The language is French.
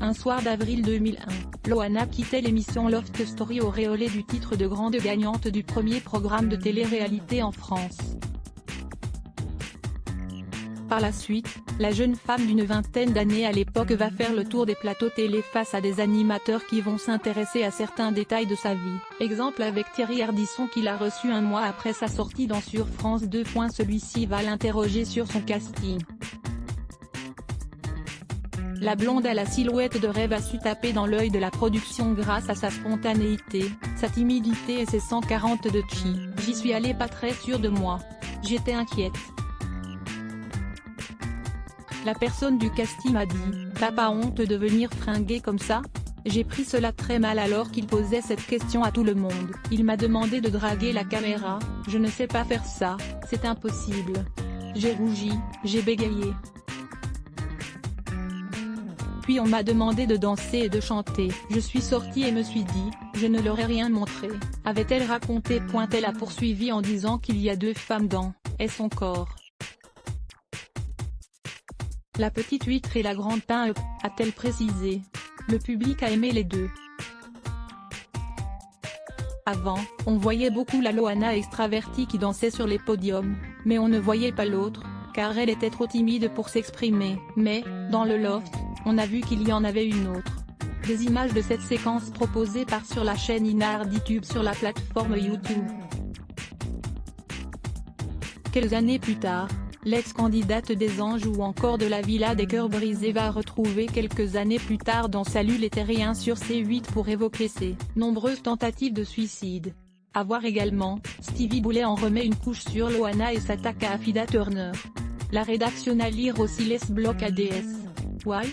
Un soir d'avril 2001, Loana quittait l'émission Loft Story auréolée du titre de grande gagnante du premier programme de télé-réalité en France. Par la suite, la jeune femme d'une vingtaine d'années à l'époque va faire le tour des plateaux télé face à des animateurs qui vont s'intéresser à certains détails de sa vie. Exemple avec Thierry Ardisson qui l'a reçu un mois après sa sortie dans Sur France 2. Celui-ci va l'interroger sur son casting. La blonde à la silhouette de rêve a su taper dans l'œil de la production grâce à sa spontanéité, sa timidité et ses 140 de chi. J'y suis allée pas très sûre de moi. J'étais inquiète. La personne du casting m'a dit « T'as pas honte de venir fringuer comme ça ?» J'ai pris cela très mal alors qu'il posait cette question à tout le monde. Il m'a demandé de draguer la caméra, je ne sais pas faire ça, c'est impossible. J'ai rougi, j'ai bégayé. Puis on m'a demandé de danser et de chanter. Je suis sortie et me suis dit, je ne leur ai rien montré. Avait-elle raconté? Elle a poursuivi en disant qu'il y a 2 femmes dans « et son corps ». La petite huître et la grande pain, a-t-elle précisé. Le public a aimé les deux. Avant, on voyait beaucoup la Loana extravertie qui dansait sur les podiums, mais on ne voyait pas l'autre, car elle était trop timide pour s'exprimer. Mais, dans le loft, on a vu qu'il y en avait une autre. Des images de cette séquence proposées par sur la chaîne Inarditube sur la plateforme YouTube. Quelques années plus tard, l'ex-candidate des Anges ou encore de la Villa des Cœurs Brisés va retrouver quelques années plus tard dans Salut les Terriens sur C8 pour évoquer ses nombreuses tentatives de suicide. À voir également, Stevie Boulet en remet une couche sur Loana et s'attaque à Afida Turner. La rédaction à lire aussi laisse bloc ADS. Why?